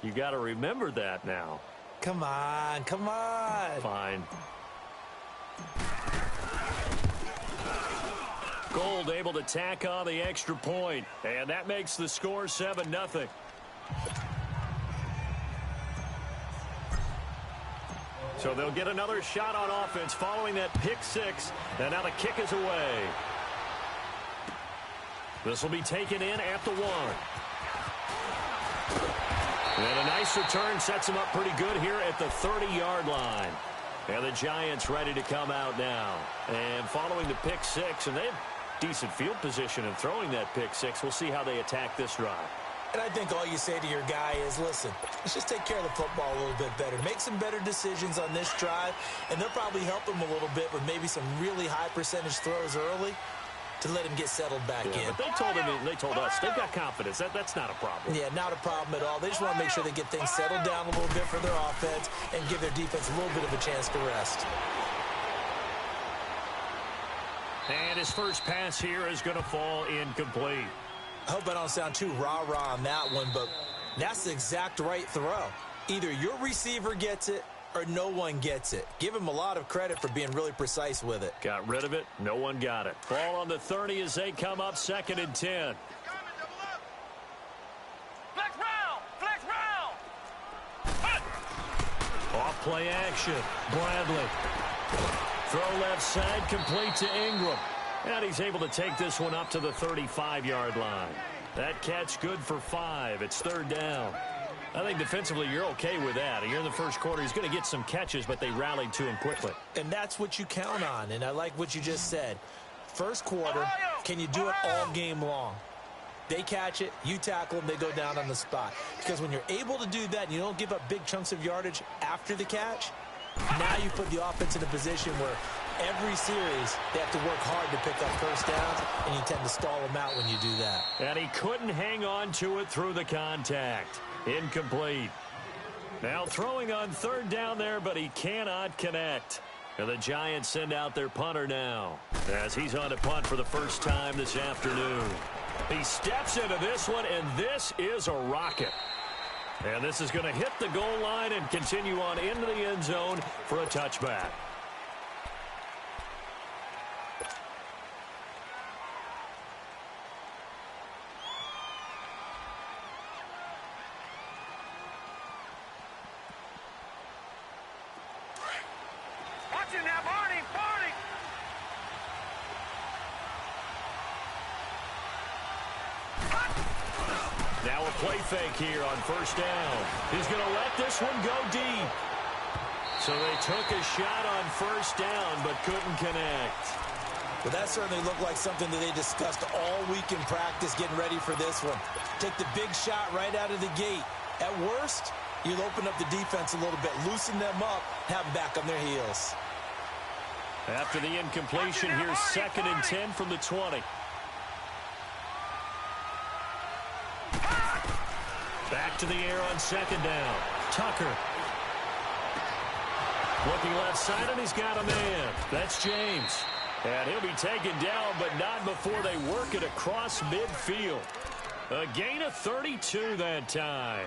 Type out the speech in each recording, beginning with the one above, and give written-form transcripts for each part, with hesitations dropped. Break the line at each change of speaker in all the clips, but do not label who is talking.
You got to remember that now.
Come on, come on.
Fine. Gold able to tack on the extra point, and that makes the score 7-0. So they'll get another shot on offense following that pick six, and now the kick is away. This will be taken in at the 1. And a nice return sets him up pretty good here at the 30-yard line. And the Giants ready to come out now. And following the pick six, and they have decent field position in throwing that pick six. We'll see how they attack this drive.
And I think all you say to your guy is, listen, let's just take care of the football a little bit better. Make some better decisions on this drive, and they'll probably help him a little bit with maybe some really high percentage throws early to let him get settled back in.
But they told us they've got confidence. That's not a problem.
Yeah, not a problem at all. They just want to make sure they get things settled down a little bit for their offense and give their defense a little bit of a chance to rest.
And his first pass here is going to fall incomplete.
I hope I don't sound too rah-rah on that one, but that's the exact right throw. Either your receiver gets it or no one gets it. Give him a lot of credit for being really precise with it.
Got rid of it. No one got it. Ball on the 30 as they come up 2nd and 10.
Flex round! Flex round!
Off play action. Bradley. Throw left side, complete to Ingram. And he's able to take this one up to the 35-yard line. That catch good for 5. It's 3rd down. I think defensively you're okay with that. Here in the first quarter, he's going to get some catches, but they rallied to him quickly.
And that's what you count on, and I like what you just said. First quarter, can you do it all game long? They catch it, you tackle them, they go down on the spot. Because when you're able to do that and you don't give up big chunks of yardage after the catch, now you put the offense in a position where every series they have to work hard to pick up first downs, and you tend to stall them out when you do that.
And he couldn't hang on to it through the contact. Incomplete. Now throwing on 3rd down there, but he cannot connect. And the Giants send out their punter now as he's on to punt for the first time this afternoon. He steps into this one, and this is a rocket. And this is going to hit the goal line and continue on into the end zone for a touchback.
Watching now, Barney! Barney!
Now a play fake here on 1st down. He's going to let this one go deep. So they took a shot on 1st down, but couldn't connect.
But that certainly looked like something that they discussed all week in practice getting ready for this one. Take the big shot right out of the gate. At worst, you'll open up the defense a little bit, loosen them up, have them back on their heels.
After the incompletion, here's 2nd and 10 from the 20. Back to the air on 2nd down. Tucker. Looking left side, and he's got a man. That's James. And he'll be taken down, but not before they work it across midfield. A gain of 32 that time.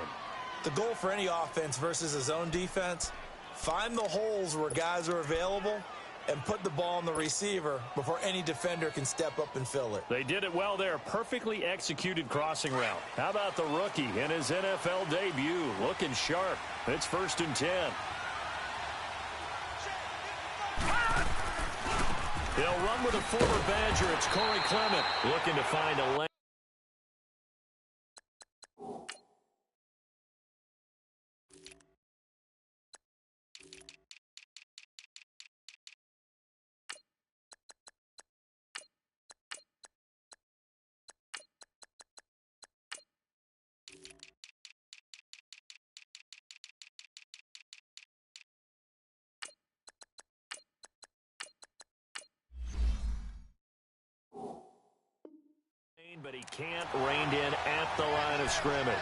The goal for any offense versus a zone defense, find the holes where guys are available and put the ball on the receiver before any defender can step up and fill it.
They did it well there. Perfectly executed crossing route. How about the rookie in his NFL debut? Looking sharp. It's 1st and 10. They'll run with a former Badger. It's Corey Clement looking to find a lane. But he can't rein in at the line of scrimmage.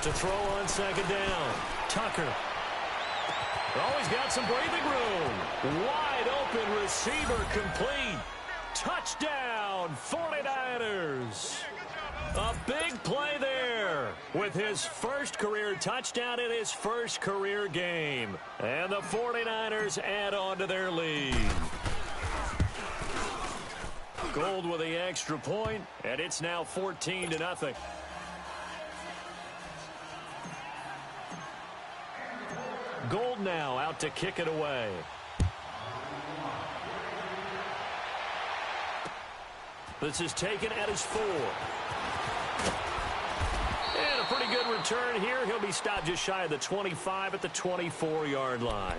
To throw on second down. Tucker. Always got some breathing room. Wide open receiver complete. Touchdown, 49ers. A big play there with his first career touchdown in his first career game. And the 49ers add on to their lead. Gold with the extra point, and it's now 14-0. Gold now out to kick it away. This is taken at his 4. And a pretty good return here. He'll be stopped just shy of the 25 at the 24-yard line.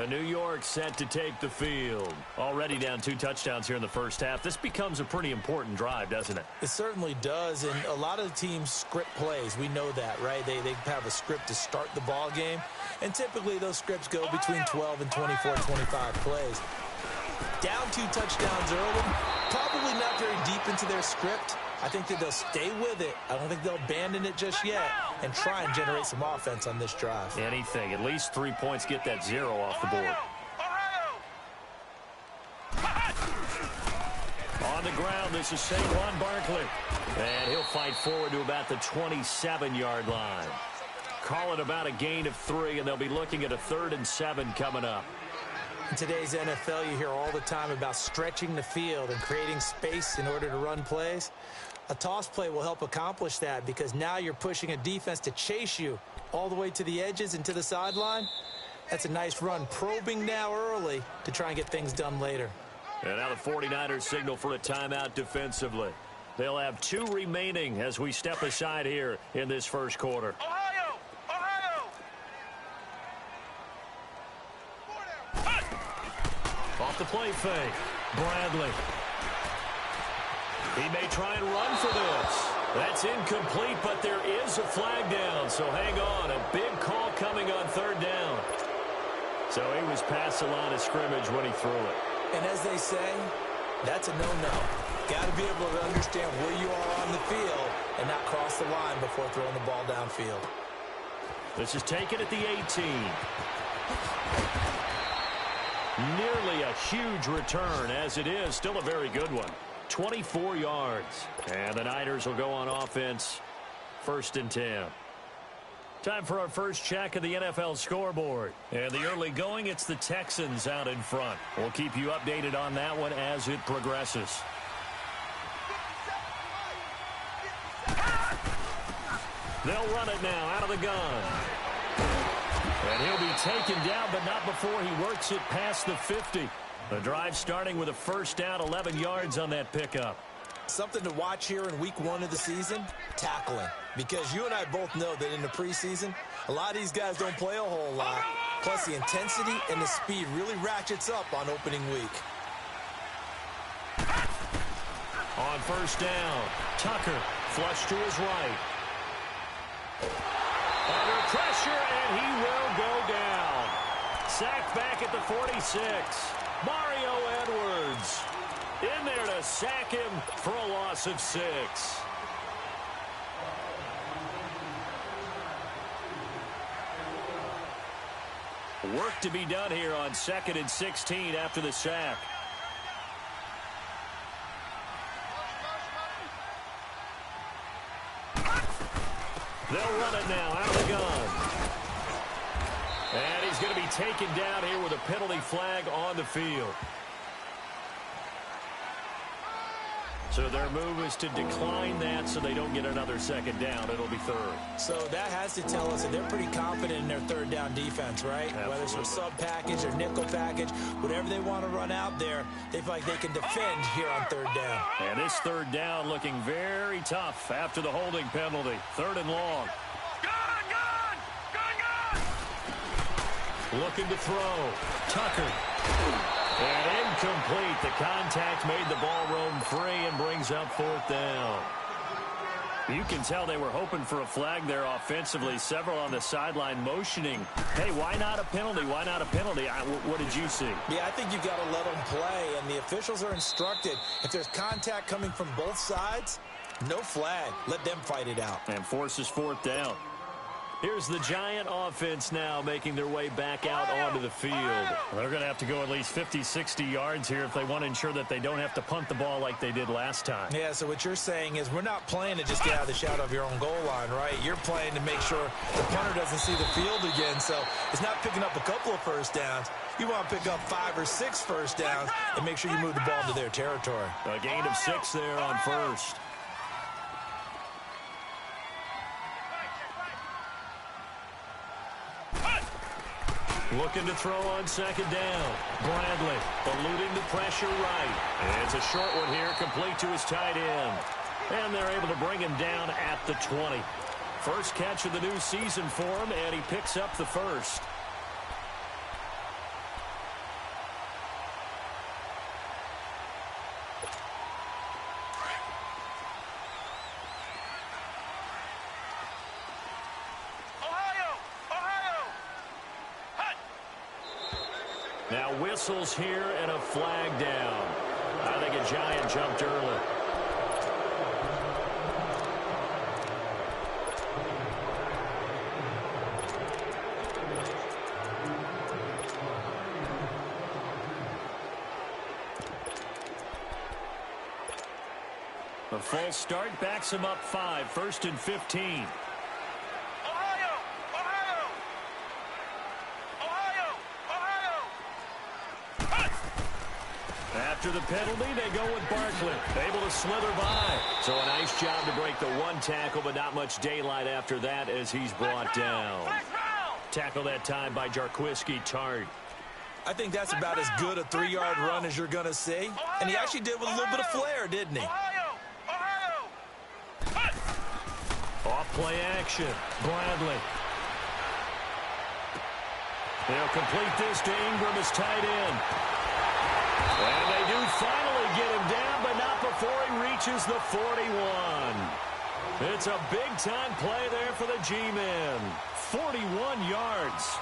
New York set to take the field. Already down 2 touchdowns here in the first half. This becomes a pretty important drive, doesn't it?
It certainly does, and a lot of the teams script plays. We know that, right? They have a script to start the ball game, and typically those scripts go between 12 and 24, 25 plays. Down 2 touchdowns early, probably not very deep into their script. I think that they'll stay with it. I don't think they'll abandon it just yet and try and generate some offense on this drive.
Anything. At least 3 points, get that 0 off the board. On the ground, this is Saquon Barkley. And he'll fight forward to about the 27-yard line. Call it about a gain of 3, and they'll be looking at a 3rd and 7 coming up.
In today's NFL, you hear all the time about stretching the field and creating space in order to run plays. A toss play will help accomplish that because now you're pushing a defense to chase you all the way to the edges and to the sideline. That's a nice run, probing now early to try and get things done later.
And now the 49ers signal for a timeout defensively. They'll have 2 remaining as we step aside here in this first quarter.
Ohio!
Off the play fake. Bradley. He may try and run for this. That's incomplete, but there is a flag down, so hang on. A big call coming on 3rd down. So he was past the line of scrimmage when he threw it.
And as they say, that's a no-no. Got to be able to understand where you are on the field and not cross the line before throwing the ball downfield.
This is taken at the 18. Nearly a huge return, as it is. Still a very good one. 24 yards. And the Niners will go on offense. 1st and 10. Time for our first check of the NFL scoreboard. And the early going, it's the Texans out in front. We'll keep you updated on that one as it progresses. They'll run it now out of the gun. And he'll be taken down, but not before he works it past the 50. The drive starting with a 1st down, 11 yards on that pickup.
Something to watch here in week 1 of the season, tackling. Because you and I both know that in the preseason, a lot of these guys don't play a whole lot. Plus the intensity and the speed really ratchets up on opening week.
On 1st down, Tucker flush to his right. Under pressure, and he will go down. Sacked back at the 46. Mario Edwards in there to sack him for a loss of 6. Work to be done here on 2nd and 16 after the sack. They'll run it now out of the gun. And he's going to be taken down here with a penalty flag on the field. So their move is to decline that so they don't get another 2nd down. It'll be 3rd.
So that has to tell us that they're pretty confident in their 3rd down defense, right?
Absolutely.
Whether it's a sub package or nickel package, whatever they want to run out there, they feel like they can defend here on 3rd down.
And this 3rd down looking very tough after the holding penalty. 3rd and long. Looking to throw. Tucker. And incomplete. The contact made the ball roam free and brings up 4th down. You can tell they were hoping for a flag there offensively. Several on the sideline motioning. Hey, why not a penalty? Why not a penalty? What did you see?
Yeah, I think you've got to let them play, and the officials are instructed. If there's contact coming from both sides, no flag. Let them fight it out.
And forces 4th down. Here's the Giant offense now making their way back out onto the field.
They're going to have to go at least 50, 60 yards here if they want to ensure that they don't have to punt the ball like they did last time.
Yeah, so what you're saying is we're not playing to just get out of the shadow of your own goal line, right? You're playing to make sure the punter doesn't see the field again. So it's not picking up a couple of first downs. You want to pick up 5 or 6 first downs and make sure you move the ball into their territory.
A gain of 6 there on first. Looking to throw on second down. Bradley eluding the pressure right. And it's a short one here, complete to his tight end. And they're able to bring him down at the 20. First catch of the new season for him, and he picks up the first. Now whistles here and a flag down. I think a Giant jumped early. A false start backs him up 5, 1st and 15. After the penalty, they go with Barkley. Able to slither by. So a nice job to break the 1 tackle, but not much daylight after that as he's brought down. Tackle that time by Jarquiski Tart.
I think that's about as good a 3-yard run as you're going to see. And he actually did with a little bit of flair, didn't he?
Off play action. Bradley. They'll complete this to Ingram as tight end. And they do finally get him down, but not before he reaches the 41. It's a big-time play there for the G-men. 41 yards.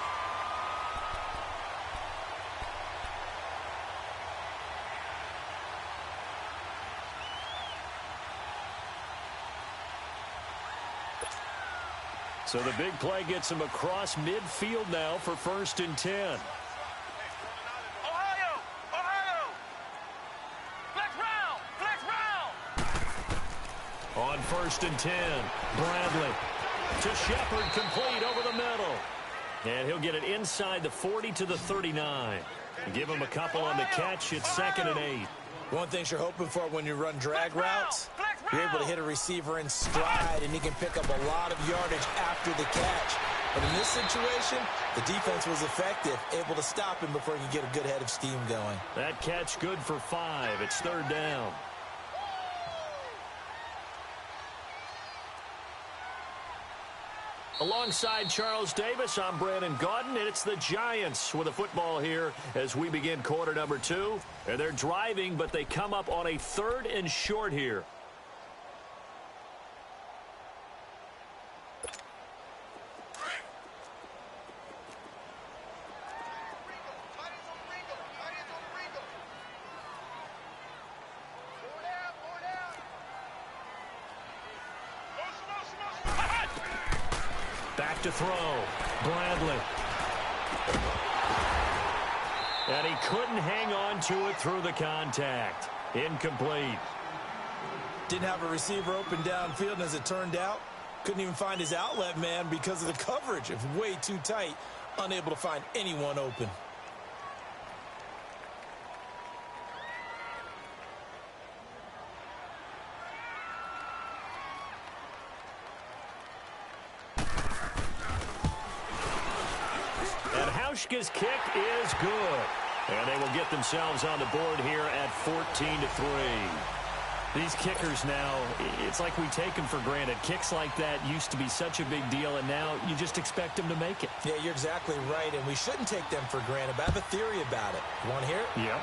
So the big play gets him across midfield now for 1st and 10. On 1st and 10, Bradley to Shepard, complete over the middle. And he'll get it inside the 40 to the 39. Give him a couple on the catch. It's 2nd and 8.
One thing you're hoping for when you run drag routes, you're able to hit a receiver in stride, and he can pick up a lot of yardage after the catch. But in this situation, the defense was effective, able to stop him before he could get a good head of steam going.
That catch good for 5. It's 3rd down. Alongside Charles Davis, I'm Brandon Gaudin, and it's the Giants with a football here as we begin quarter number 2. And they're driving, but they come up on a 3rd and short here. Back to throw. Bradley. And he couldn't hang on to it through the contact. Incomplete.
Didn't have a receiver open downfield, and as it turned out, couldn't even find his outlet man because of the coverage. It was way too tight, unable to find anyone open.
Hauschka's kick is good. And they will get themselves on the board here at 14-3. These kickers now, it's like we take them for granted. Kicks like that used to be such a big deal, and now you just expect them to make it.
Yeah, you're exactly right, and we shouldn't take them for granted. But I have a theory about it. You want to hear it?
Yep.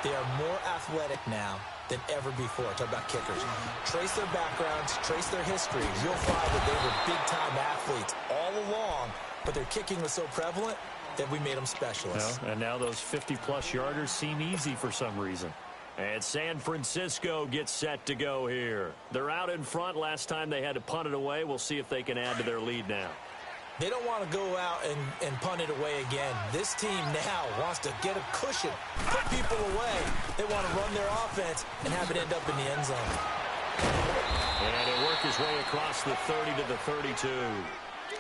They are more athletic now than ever before. Talk about kickers. Trace their backgrounds, trace their history. You'll find that they were big-time athletes all along, but their kicking was so prevalent that we made them specialists.
Well, and now those 50-plus yarders seem easy for some reason. And San Francisco gets set to go here. They're out in front. Last time they had to punt it away. We'll see if they can add to their lead now.
They don't want to go out and punt it away again. This team now wants to get a cushion, put people away. They want to run their offense and have it end up in the end zone.
And he'll work his way across the 30 to the 32.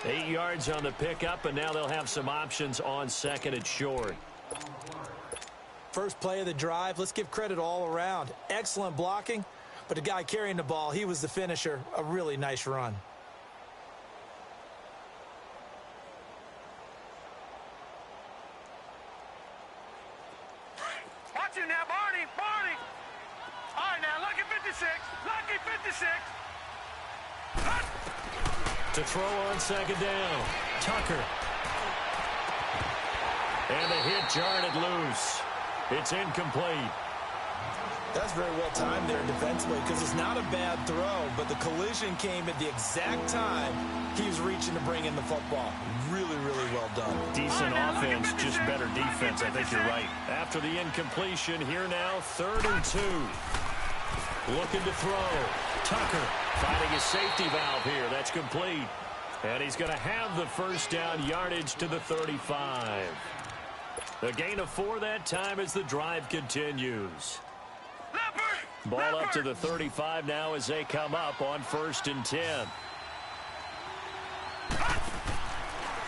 8 yards on the pickup, and now they'll have some options on second and short.
First play of the drive, let's give credit all around. Excellent blocking, but the guy carrying the ball, he was the finisher. A really nice run.
Watch it now, Barney. Barney. All right, now, lucky 56. Lucky 56.
To throw on second down, Tucker. And the hit jarred it loose. It's incomplete.
That's very well timed there defensively because it's not a bad throw, but the collision came at the exact time he was reaching to bring in the football. Really, really well done.
Decent offense, just better defense. I think you're right. After the incompletion, here now, 3rd and 2. Looking to throw. Tucker finding his safety valve here. That's complete. And he's going to have the first down, yardage to the 35. A gain of 4 that time as the drive continues. Ball up to the 35 now as they come up on 1st and 10.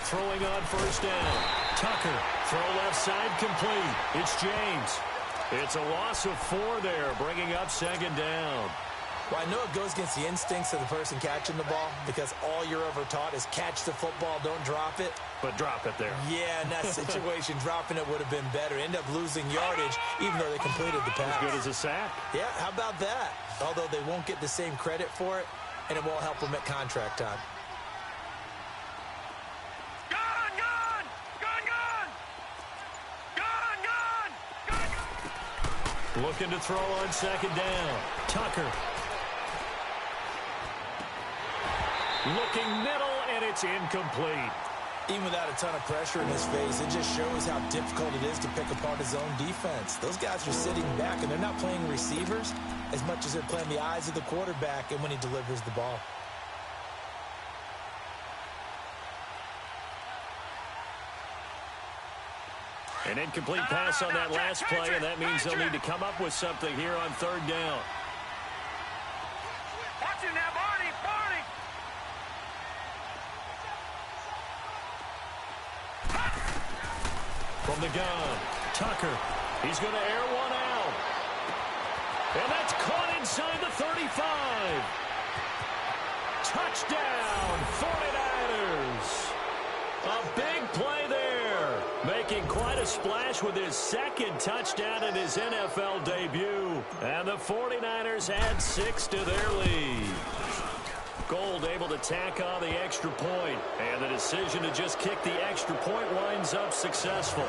Throwing on first down. Tucker, throw left side complete. It's James. It's a loss of 4 there, bringing up 2nd down.
Well, I know it goes against the instincts of the person catching the ball because all you're ever taught is catch the football, don't drop it.
But drop it there.
Yeah, in that situation, dropping it would have been better. End up losing yardage even though they completed the pass.
As good as a sack.
Yeah, how about that? Although they won't get the same credit for it, and it won't help them at contract time.
Gun, gun! Gun, gun! Gun, gun! Gun, gun!
Looking to throw on second down. Tucker. Looking middle, and it's incomplete.
Even without a ton of pressure in his face, it just shows how difficult it is to pick apart his own defense. Those guys are sitting back, and they're not playing receivers as much as they're playing the eyes of the quarterback and when he delivers the ball.
An incomplete pass on that last play, and that means they'll need to come up with something here on 3rd down.
Watch it now, Barney. Barney.
From the gun, Tucker. He's going to air one out. And that's caught inside the 35. Touchdown, 49ers. A big play there. Making quite a splash with his 2nd touchdown in his NFL debut. And the 49ers add 6 to their lead. Gold able to tack on the extra point, and the decision to just kick the extra point winds up successful.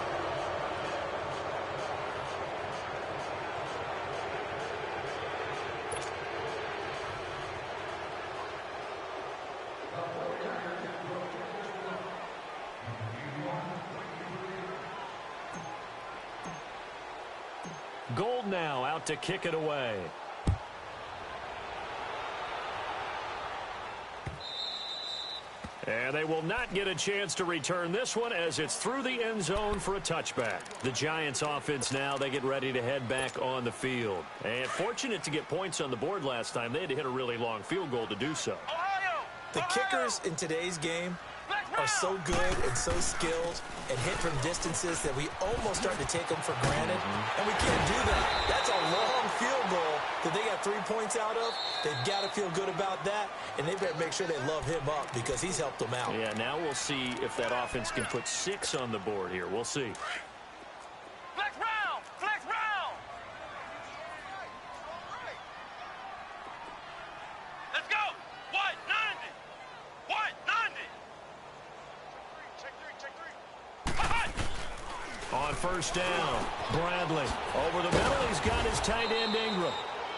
Gold now out to kick it away. And they will not get a chance to return this one as it's through the end zone for a touchback. The Giants offense now, they get ready to head back on the field. And fortunate to get points on the board last time. They had to hit a really long field goal to do so.
Ohio!
The kickers in today's game are so good and so skilled and hit from distances that we almost start to take them for granted, and we can't do that. That's a long field goal that they got 3 points out of. They've got to feel good about that, and they better make sure they love him up because he's helped them out.
Yeah, now we'll see if that offense can put 6 on the board here. We'll see.
Flex round! Flex round! Let's go! What? 90! What? 90! Check three.
On first down, Bradley. Over the middle, he's got his tight end Ingram.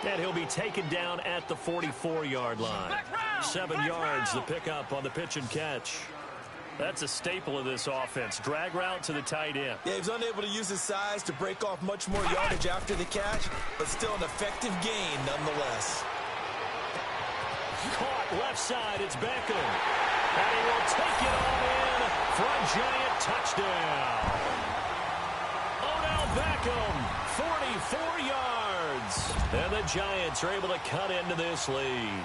And he'll be taken down at the 44-yard line. 7 yards, the pickup on the pitch and catch. That's a staple of this offense. Drag route to the tight end.
Yeah, he was unable to use his size to break off much more yardage after the catch, but still an effective gain nonetheless.
Caught left side, it's Beckham. And he will take it all in for a Giant touchdown. Odell Beckham, 44 yards. And the Giants are able to cut into this lead.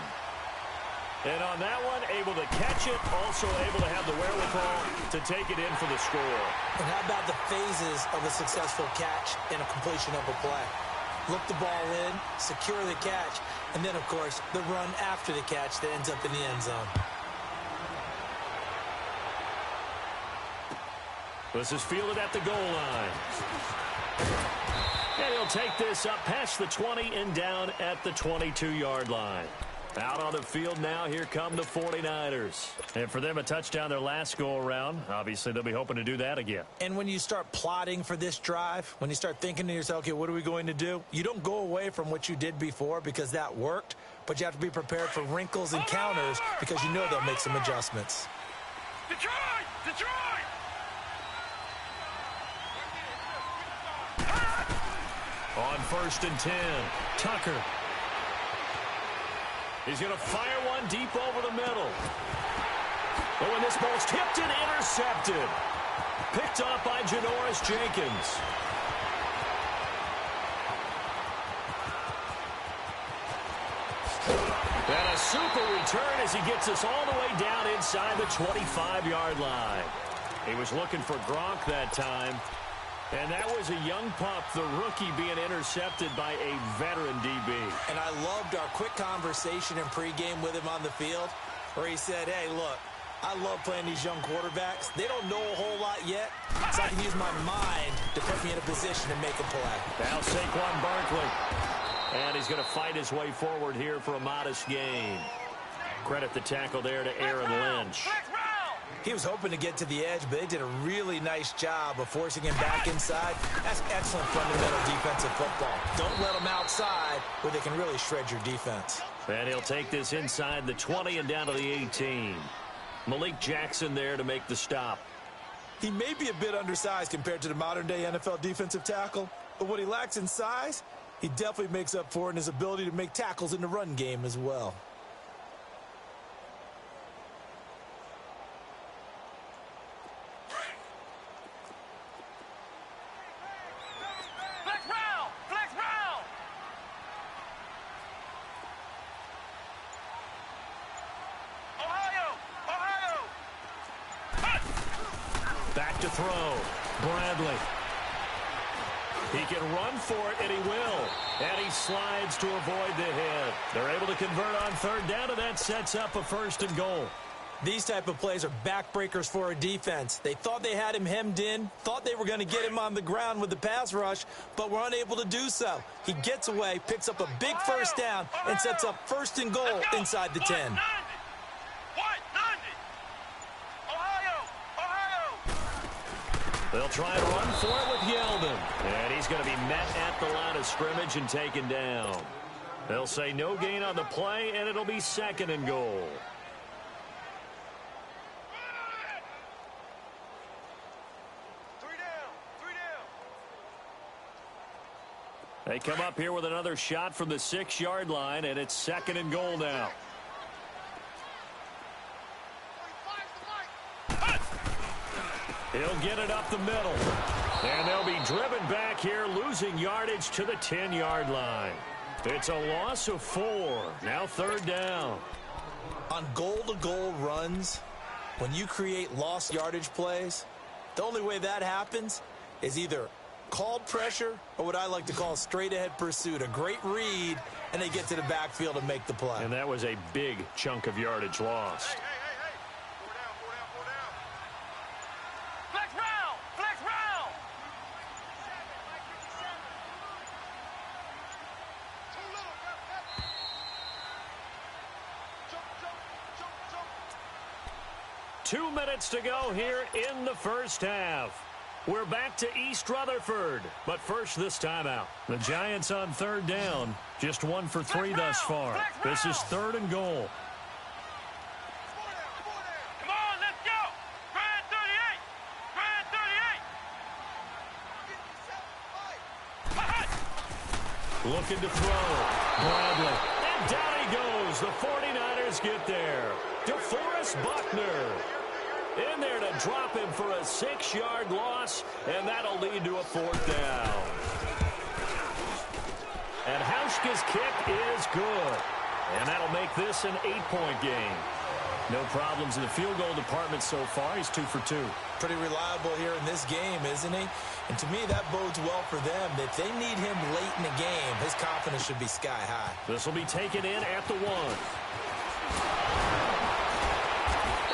And on that one, able to catch it, also able to have the wherewithal to take it in for the score.
And how about the phases of a successful catch and a completion of a play? Look the ball in, secure the catch, and then, of course, the run after the catch that ends up in the end zone.
This is fielded at the goal line. And he'll take this up past the 20 and down at the 22-yard line. Out on the field now, here come the 49ers. And for them, a touchdown their last go-around. Obviously, they'll be hoping to do that again.
And when you start plotting for this drive, when you start thinking to yourself, okay, what are we going to do? You don't go away from what you did before because that worked, but you have to be prepared for wrinkles and counters because you know they'll make some adjustments.
Detroit! Detroit!
On 1st and 10, Tucker. He's going to fire one deep over the middle. Oh, and this ball's tipped and intercepted. Picked up by Janoris Jenkins. And a super return as he gets us all the way down inside the 25-yard line. He was looking for Gronk that time. And that was a young pup, the rookie, being intercepted by a veteran DB.
And I loved our quick conversation in pregame with him on the field where he said, hey, look, I love playing these young quarterbacks. They don't know a whole lot yet, so I can use my mind to put me in a position to make a play.
Now Saquon Barkley. And he's going to fight his way forward here for a modest gain. Credit the tackle there to Aaron Lynch.
He was hoping to get to the edge, but they did a really nice job of forcing him back inside. That's excellent fundamental defensive football. Don't let them outside where they can really shred your defense.
And he'll take this inside the 20 and down to the 18. Malik Jackson there to make the stop.
He may be a bit undersized compared to the modern-day NFL defensive tackle, but what he lacks in size, he definitely makes up for in his ability to make tackles in the run game as well.
Back to throw. Bradley. He can run for it, and he will. And he slides to avoid the hit. They're able to convert on 3rd down, and that sets up a 1st and goal.
These type of plays are backbreakers for a defense. They thought they had him hemmed in, thought they were going to get him on the ground with the pass rush, but were unable to do so. He gets away, picks up a big 1st down, and sets up 1st and goal inside the 10.
They'll try and run for it with Yeldon. And he's going to be met at the line of scrimmage and taken down. They'll say no gain on the play, and it'll be 2nd and goal. They come up here with another shot from the 6-yard line, and it's 2nd and goal now. He'll get it up the middle. And they'll be driven back here, losing yardage to the 10-yard line. It's a loss of 4. Now 3rd down.
On goal-to-goal runs, when you create lost yardage plays, the only way that happens is either called pressure or what I like to call straight-ahead pursuit. A great read, and they get to the backfield and make the play.
And that was a big chunk of yardage lost. 2 minutes to go here in the 1st half. We're back to East Rutherford, but first this timeout. The Giants on 3rd down, just 1 for 3 thus far. This is 3rd and goal.
Come on, let's go! Grand 38! Grand 38!
Looking to throw. Bradley. And down he goes. The 49ers defenders get there. DeForest Buckner in there to drop him for a 6-yard loss, and that'll lead to a 4th down. And Hauschka's kick is good. And that'll make this an 8-point game. No problems in the field goal department so far. He's 2 for 2.
Pretty reliable here in this game, isn't he? And to me, that bodes well for them. If they need him late in the game, his confidence should be sky high.
This will be taken in at the 1.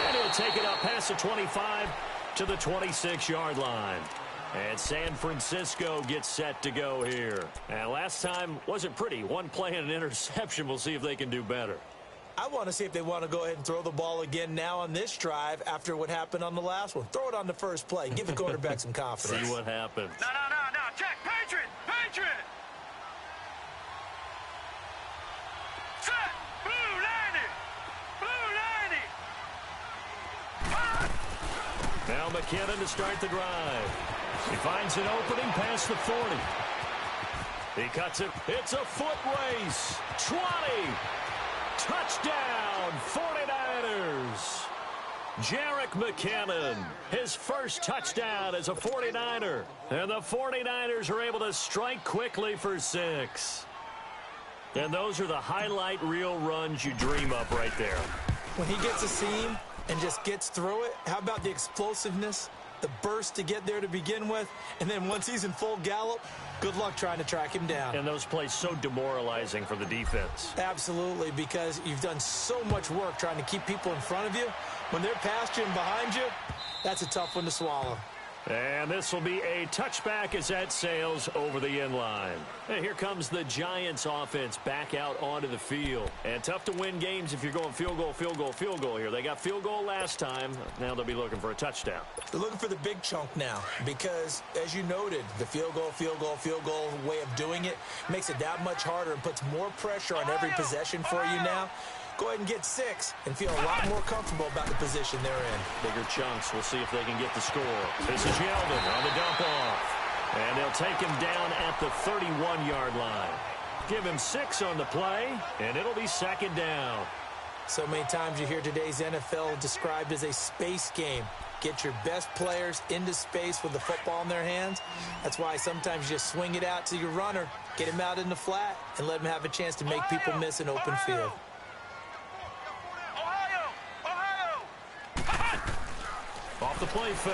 And he'll take it up past the 25 to the 26-yard line. And San Francisco gets set to go here. And last time wasn't pretty. One play and an interception. We'll see if they can do better.
I want to see if they want to go ahead and throw the ball again now on this drive after what happened on the last one. Throw it on the first play. Give the quarterback some confidence.
See what happens.
No. Check. Patriot. Set. Blue 90.
Now McKinnon to start the drive. He finds an opening past the 40. He cuts it. It's a foot race. 20. Touchdown, 49ers. Jerick McKinnon, his first touchdown as a 49er. And the 49ers are able to strike quickly for 6. And those are the highlight reel runs you dream up right there.
When he gets a seam and just gets through it, how about the explosiveness, the burst to get there to begin with, and then once he's in full gallop, good luck trying to track him down.
And those plays so demoralizing for the defense.
Absolutely, because you've done so much work trying to keep people in front of you. When they're past you and behind you, that's a tough one to swallow.
And this will be a touchback as that sails over the end line. And here comes the Giants offense back out onto the field. And tough to win games if you're going field goal here. They got field goal last time. Now they'll be looking for a touchdown.
They're looking for the big chunk now because, as you noted, the field goal way of doing it makes it that much harder and puts more pressure on every possession for you now. Go ahead and get 6 and feel a lot more comfortable about the position they're in.
Bigger chunks. We'll see if they can get the score. This is Yeldon on the dump off. And they'll take him down at the 31-yard line. Give him 6 on the play, and it'll be 2nd down.
So many times you hear today's NFL described as a space game. Get your best players into space with the football in their hands. That's why sometimes you just swing it out to your runner, get him out in the flat, and let him have a chance to make people miss an open field.
Off the play fake.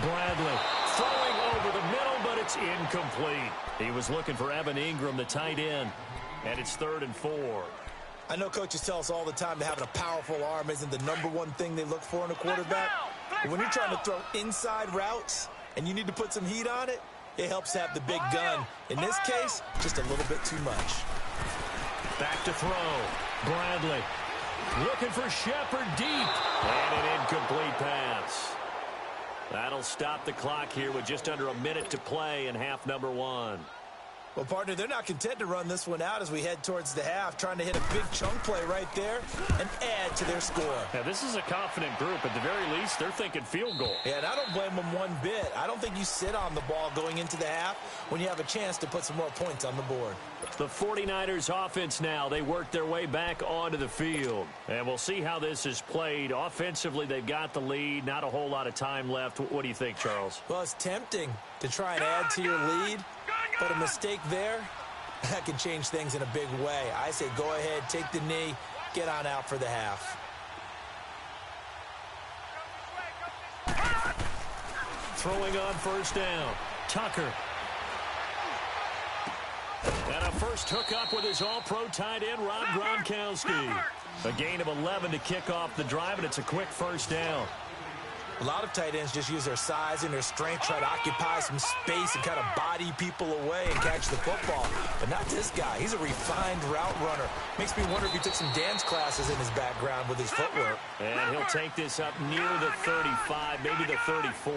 Bradley throwing over the middle, but it's incomplete. He was looking for Evan Ingram, the tight end, and it's 3rd and 4.
I know coaches tell us all the time that having a powerful arm isn't the #1 thing they look for in a quarterback. But when you're trying to throw inside routes and you need to put some heat on it, it helps to have the big gun. In this case, just a little bit too much.
Back to throw. Bradley looking for Shepard deep. And an incomplete pass. That'll stop the clock here with just under a minute to play in half number 1.
Well, partner, they're not content to run this one out as we head towards the half, trying to hit a big chunk play right there and add to their score.
Yeah, this is a confident group. At the very least, they're thinking field goal.
Yeah, and I don't blame them one bit. I don't think you sit on the ball going into the half when you have a chance to put some more points on the board.
The 49ers offense now, they work their way back onto the field. And we'll see how this is played. Offensively, they've got the lead. Not a whole lot of time left. What do you think, Charles?
Well, it's tempting to try and add to your lead, but a mistake there, that can change things in a big way. I say go ahead, take the knee, get on out for the half.
Throwing on 1st down. Tucker. And a first hookup with his all-pro tight end, Rob Gronkowski. A gain of 11 to kick off the drive, and it's a quick 1st down.
A lot of tight ends just use their size and their strength, try to occupy some space and kind of body people away and catch the football. But not this guy. He's a refined route runner. Makes me wonder if he took some dance classes in his background with his footwork.
And he'll take this up near the 35, maybe the 34.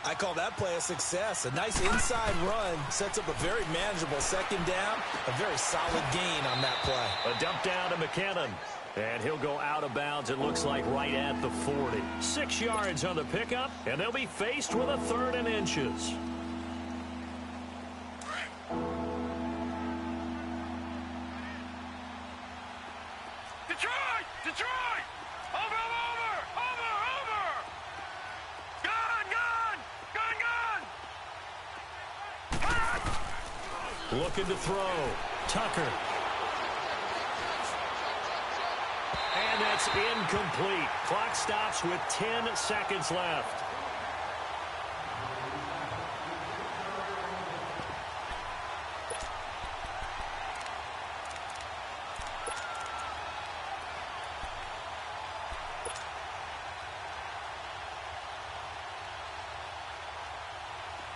I call that play a success. A nice inside run sets up a very manageable 2nd down. A very solid gain on that play.
A dump down to McKinnon. And he'll go out of bounds, it looks like, right at the 40. 6 yards on the pickup, and they'll be faced with a 3rd and inches.
Detroit! Detroit! Over! Gun!
Looking to throw. Tucker. And that's incomplete. Clock stops with 10 seconds left.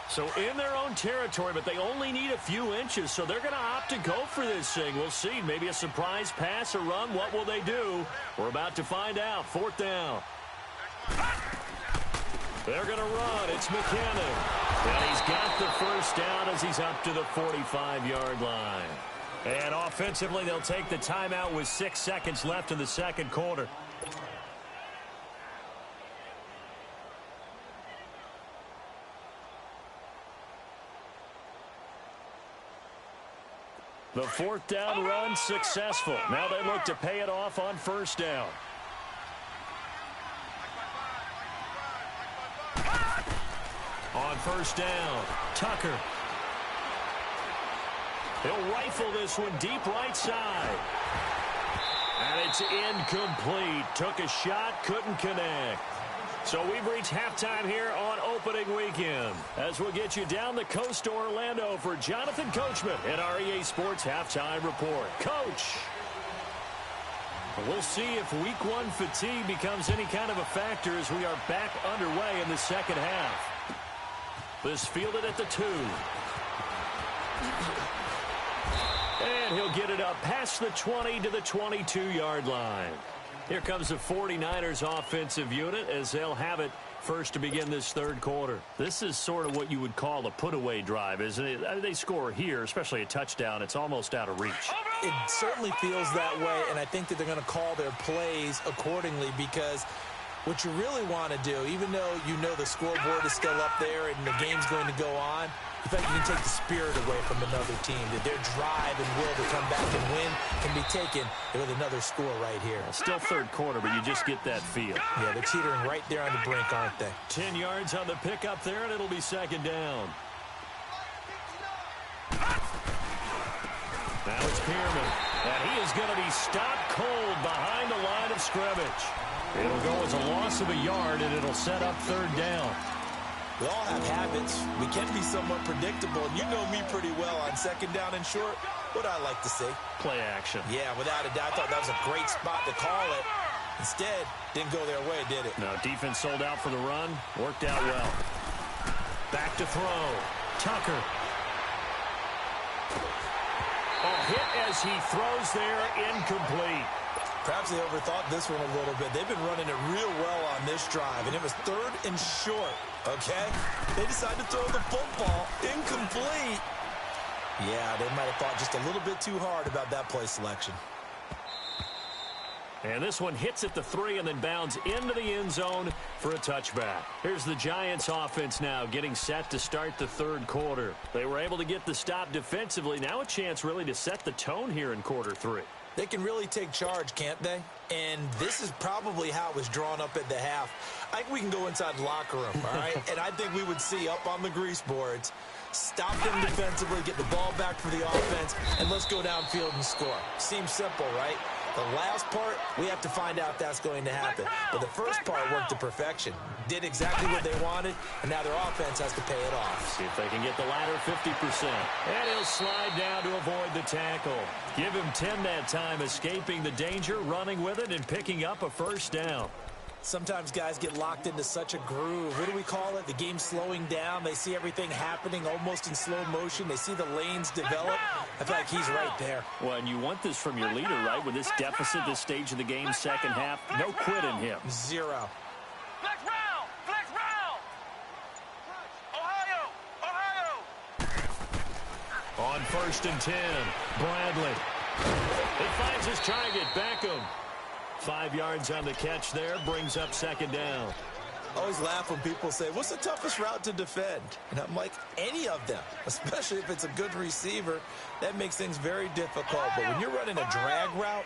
So in their own territory, but they only need a few inches, so they're going to opt to go for this thing. We'll see. Maybe a surprise pass or run. What will they do? We're about to find out. 4th down. They're going to run. It's McKinnon. And he's got the first down as he's up to the 45-yard line. And offensively, they'll take the timeout with 6 seconds left in the second quarter. The 4th down run successful. Now they look to pay it off on 1st down. On 1st down, Tucker. He'll rifle this one deep right side. And it's incomplete. Took a shot, couldn't connect. So we've reached halftime here on opening weekend. As we'll get you down the coast to Orlando for Jonathan Coachman at our EA Sports Halftime Report. Coach! We'll see if week 1 fatigue becomes any kind of a factor as we are back underway in the second half. This fielded at the 2. And he'll get it up past the 20 to the 22-yard line. Here comes the 49ers offensive unit as they'll have it first to begin this third quarter. This is sort of what you would call a put-away drive, isn't it? They score here, especially a touchdown. It's almost out of reach.
It certainly feels that way, and I think that they're going to call their plays accordingly because what you really want to do, even though you know the scoreboard is still up there and the game's going to go on, in fact, you can take the spirit away from another team, that their drive and will to come back and win can be taken with another score right here.
Still third quarter, but you just get that feel.
Yeah, they're teetering right there on the brink, aren't they?
10 yards on the pickup there, and it'll be 2nd down. Now it's Pearman, and he is going to be stopped cold behind the line of scrimmage. It'll go as a loss of a yard, and it'll set up 3rd down.
We all have habits. We can be somewhat predictable. And you know me pretty well on 2nd down and short. What I like to see?
Play action.
Yeah, without a doubt. I thought that was a great spot to call it. Instead, didn't go their way, did it?
No, defense sold out for the run. Worked out well. Back to throw. Tucker. Oh, hit as he throws there. Incomplete.
Perhaps they overthought this one a little bit. They've been running it real well on this drive, and it was 3rd and short, okay? They decided to throw the football. Incomplete. Yeah, they might have thought just a little bit too hard about that play selection.
And this one hits at the 3 and then bounds into the end zone for a touchback. Here's the Giants offense now getting set to start the 3rd quarter. They were able to get the stop defensively. Now a chance really to set the tone here in quarter 3.
They can really take charge, can't they? And this is probably how it was drawn up at the half. I think we can go inside the locker room, all right? And I think we would see up on the grease boards, stop them defensively, get the ball back for the offense, and let's go downfield and score. Seems simple, right? The last part, we have to find out if that's going to happen. But the first part worked to perfection. Did exactly what they wanted, and now their offense has to pay it off.
See if they can get the latter 50%. And he'll slide down to avoid the tackle. Give him 10 that time, escaping the danger, running with it, and picking up a 1st down.
Sometimes guys get locked into such a groove. What do we call it? The game's slowing down. They see everything happening almost in slow motion. They see the lanes develop. I feel like he's right there.
Well, and you want this from your leader, right? With this deficit, this stage of the game, second half, no quit in him.
0.
Flex round! Flex round! Ohio!
On 1st and 10, Bradley. He finds his target, Beckham. 5 yards on the catch there, brings up 2nd down.
I always laugh when people say, what's the toughest route to defend? And I'm like, any of them, especially if it's a good receiver. That makes things very difficult. But when you're running a drag route,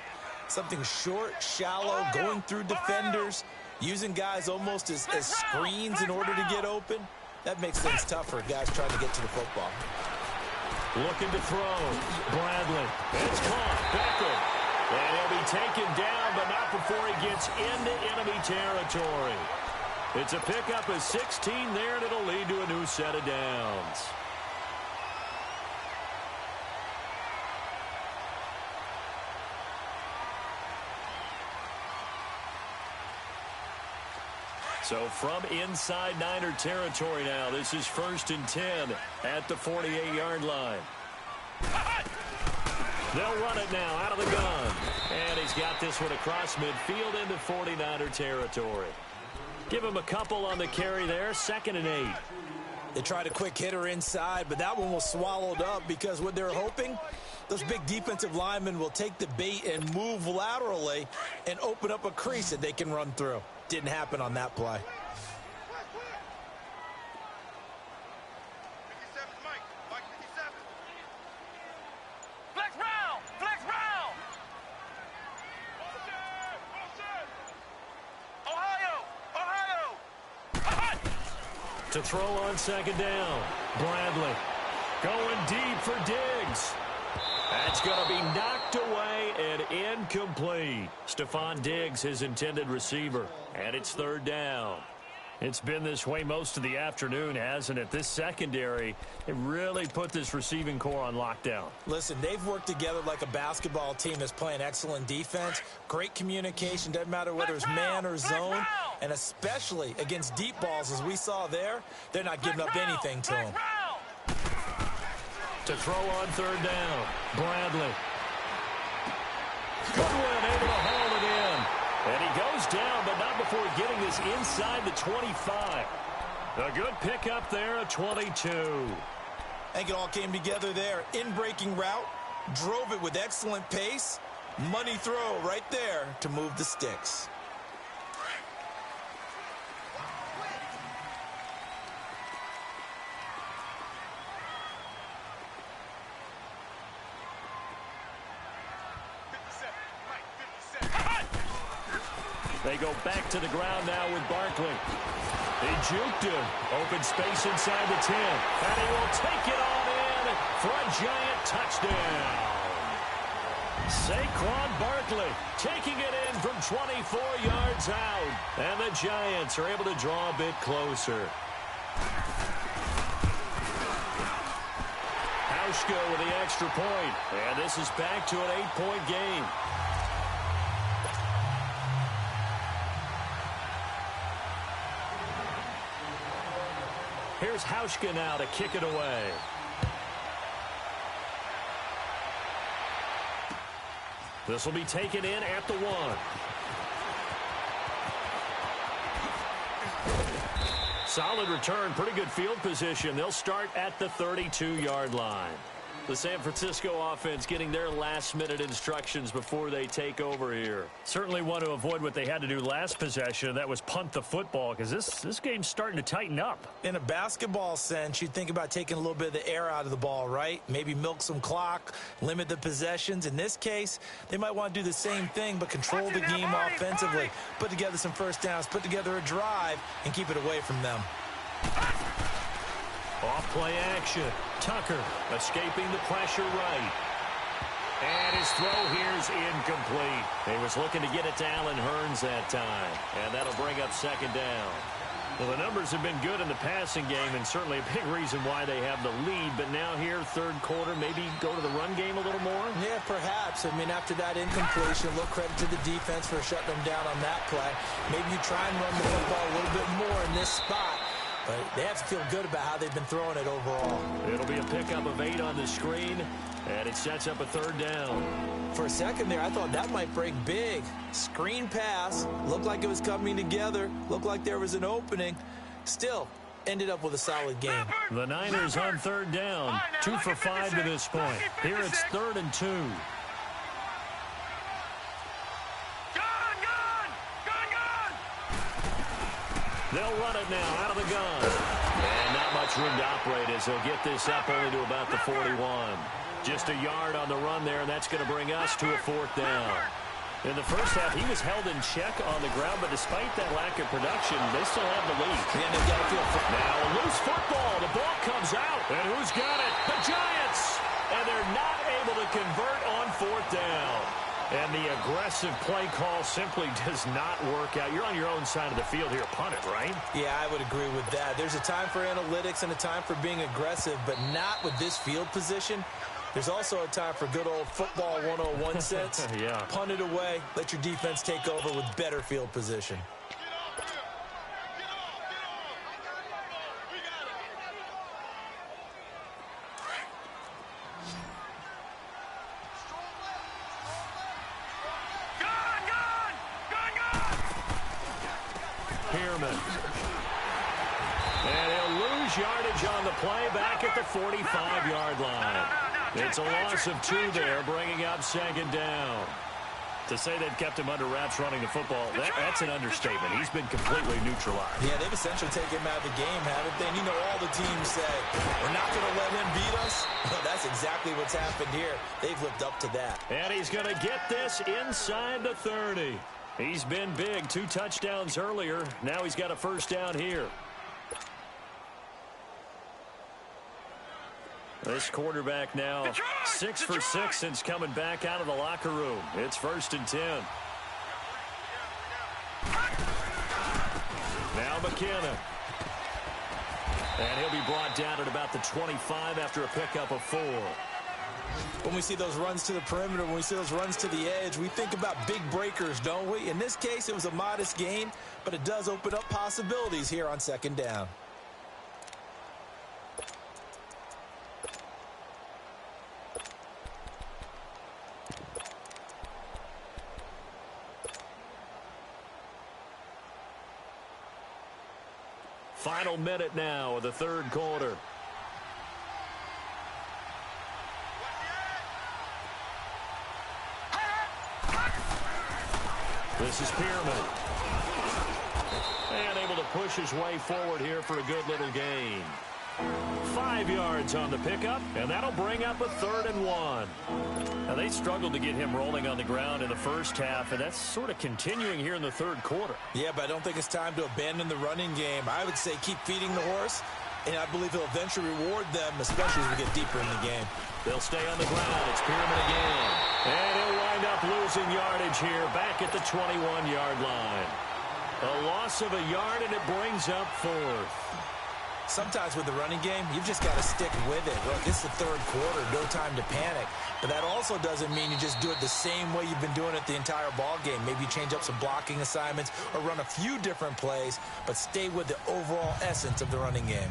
Something short, shallow, going through defenders, using guys almost as screens in order to get open. That makes things tough for guys trying to get to the football.
Looking to throw. Bradley. It's caught. Beckham. And he'll be taken down, but not before he gets into enemy territory. It's a pickup of 16 there, and it'll lead to a new set of downs. So from inside Niner territory now, this is 1st and 10 at the 48-yard line. They'll run it now out of the gun. And he's got this one across midfield into 49er territory. Give him a couple on the carry there, 2nd and 8.
They tried a quick hitter inside, but that one was swallowed up because what they're hoping, those big defensive linemen will take the bait and move laterally and open up a crease that they can run through. Didn't happen on that play.
57 Mike. Mike 57. Flex round. Flex round. Ohio.
To throw on 2nd down. Bradley going deep for Diggs. That's going to be knocked away and incomplete. Stephon Diggs, his intended receiver. And it's 3rd down. It's been this way most of the afternoon, hasn't it? This secondary, it really put this receiving core on lockdown.
Listen, they've worked together like a basketball team that's playing excellent defense. Great communication, doesn't matter whether it's man or zone. And especially against deep balls, as we saw there, they're not giving up anything to them.
To throw on 3rd down, Bradley. Goodwin able to haul it in. And he goes down, but not before getting this inside the 25. A good pickup there, a 22.
I think it all came together there. In-breaking route, drove it with excellent pace. Money throw right there to move the sticks.
They go back to the ground now with Barkley. He juked him. Open space inside the 10. And he will take it on in for a giant touchdown. Saquon Barkley taking it in from 24 yards out. And the Giants are able to draw a bit closer. Hauschka with the extra point. And this is back to an 8-point game. Here's Hauschka now to kick it away. This will be taken in at the 1. Solid return, pretty good field position. They'll start at the 32-yard line. The San Francisco offense getting their last-minute instructions before they take over here. Certainly want to avoid what they had to do last possession, that was punt the football, because this game's starting to tighten up.
In a basketball sense, you think about taking a little bit of the air out of the ball, right? Maybe milk some clock, limit the possessions. In this case, they might want to do the same thing, but control the game offensively. Put together some first downs, put together a drive, and keep it away from them.
Off-play action. Tucker escaping the pressure right. And his throw here's incomplete. He was looking to get it to Allen Hurns that time. And that'll bring up 2nd down. Well, the numbers have been good in the passing game, and certainly a big reason why they have the lead. But now here, 3rd quarter, maybe go to the run game a little more?
Yeah, perhaps. I mean, after that incompletion, a little credit to the defense for shutting them down on that play. Maybe you try and run the football a little bit more in this spot. But they have to feel good about how they've been throwing it overall.
It'll be a pickup of 8 on the screen, and it sets up a 3rd down.
For a second there, I thought that might break big. Screen pass, looked like it was coming together, looked like there was an opening. Still, ended up with a solid game.
The Niners on 3rd down, 2 for 5 to this point. Here it's 3rd and 2. They'll run it now out of the gun. And not much room to operate as they'll get this up only to about the 41. Just a yard on the run there, and that's going to bring us to a 4th down.
In the first half, he was held in check on the ground, but despite that lack of production, they still have the lead.
And they got to feel
now a loose football. The ball comes out. And who's got it? The Giants. And they're not able to convert on fourth down. And the aggressive play call simply does not work out. You're on your own side of the field here. Punt it, right?
Yeah, I would agree with that. There's a time for analytics and a time for being aggressive, but not with this field position. There's also a time for good old football 101 sense.
Yeah.
Punt it away. Let your defense take over with better field position.
Yardage on the play back at the 45-yard line. It's a loss of 2 there, bringing up second down.
To say they've kept him under wraps running the football, that's an understatement. He's been completely neutralized.
Yeah, they've essentially taken him out of the game, haven't they? And you know all the teams say, we're not going to let him beat us. Well, that's exactly what's happened here. They've lived up to that.
And he's going to get this inside the 30. He's been big. 2 touchdowns earlier. Now he's got a first down here. This quarterback now 6 for 6 since coming back out of the locker room. It's 1st and 10. Now McKinnon. And he'll be brought down at about the 25 after a pickup of 4.
When we see those runs to the perimeter, when we see those runs to the edge, we think about big breakers, don't we? In this case, it was a modest gain, but it does open up possibilities here on second down.
Final minute now of the third quarter. This is Pearman. And able to push his way forward here for a good little gain. 5 yards on the pickup, and that'll bring up a 3rd and 1. Now, they struggled to get him rolling on the ground in the first half, and that's sort of continuing here in the third quarter.
Yeah, but I don't think it's time to abandon the running game. I would say keep feeding the horse, and I believe he'll eventually reward them, especially as we get deeper in the game.
They'll stay on the ground. It's Pearman again. And he'll wind up losing yardage here back at the 21-yard line. A loss of a yard, and it brings up 4th.
Sometimes with the running game, you've just got to stick with it. Look, it's the third quarter, no time to panic. But that also doesn't mean you just do it the same way you've been doing it the entire ball game. Maybe change up some blocking assignments or run a few different plays, but stay with the overall essence of the running game.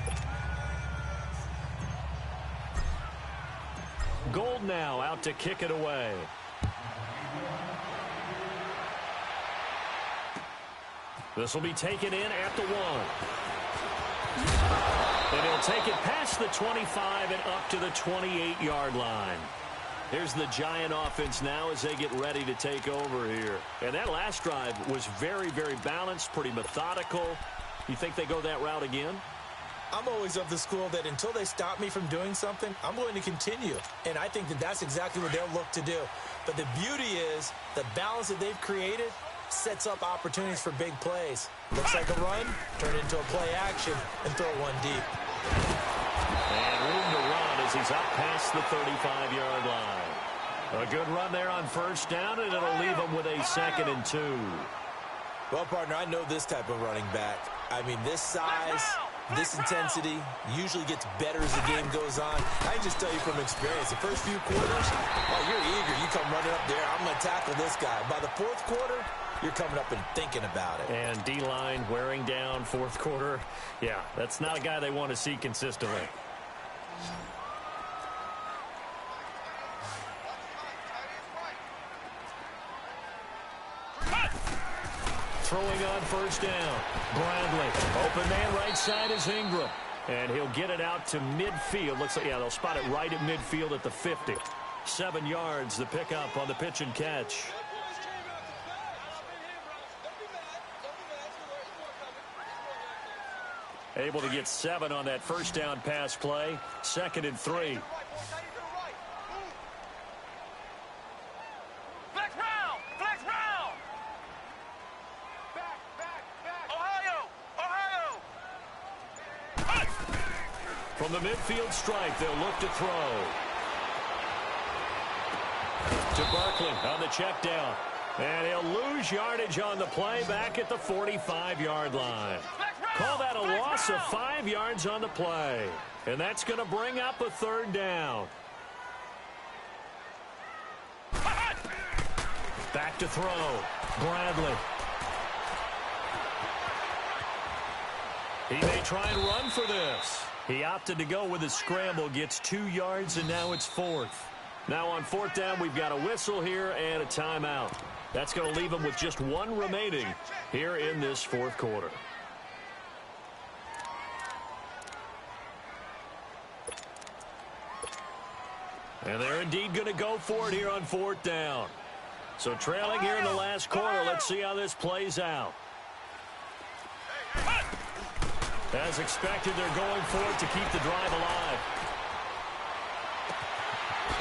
Gold now out to kick it away. This will be taken in at the 1. And he'll take it past the 25 and up to the 28-yard line. Here's the Giant offense now as they get ready to take over here. And that last drive was very, very balanced, pretty methodical. You think they go that route again?
I'm always of the school that until they stop me from doing something, I'm going to continue. And I think that that's exactly what they'll look to do. But the beauty is the balance that they've created sets up opportunities for big plays. Looks like a run, turn it into a play action, and throw one deep.
And room to run as he's up past the 35-yard line. A good run there on first down, and it'll leave him with a 2nd and 2.
Well, partner, I know this type of running back. I mean, this size, this intensity usually gets better as the game goes on. I can just tell you from experience, the first few quarters, oh, you're eager. You come running up there, I'm going to tackle this guy. By the fourth quarter, you're coming up and thinking about it.
And D-line wearing down fourth quarter. Yeah, that's not a guy they want to see consistently. Throwing on first down. Bradley. Open man right side is Ingram. And he'll get it out to midfield. Looks like, yeah, they'll spot it right at midfield at the 50. 7 yards, the pickup on the pitch and catch. Able to get 7 on that first down pass play. 2nd and 3.
Flex round! Flex round!
From the midfield stripe, they'll look to throw. To Barkley on the check down. And he'll lose yardage on the play back at the 45-yard line. Call that a loss of 5 yards on the play. And that's going to bring up a third down. Back to throw. Bradley. He may try and run for this. He opted to go with a scramble, gets 2 yards, and now it's fourth. Now on fourth down, we've got a whistle here and a timeout. That's going to leave him with just one remaining here in this fourth quarter. And they're indeed going to go for it here on fourth down. So trailing here in the last quarter, let's see how this plays out. As expected, they're going for it to keep the drive alive.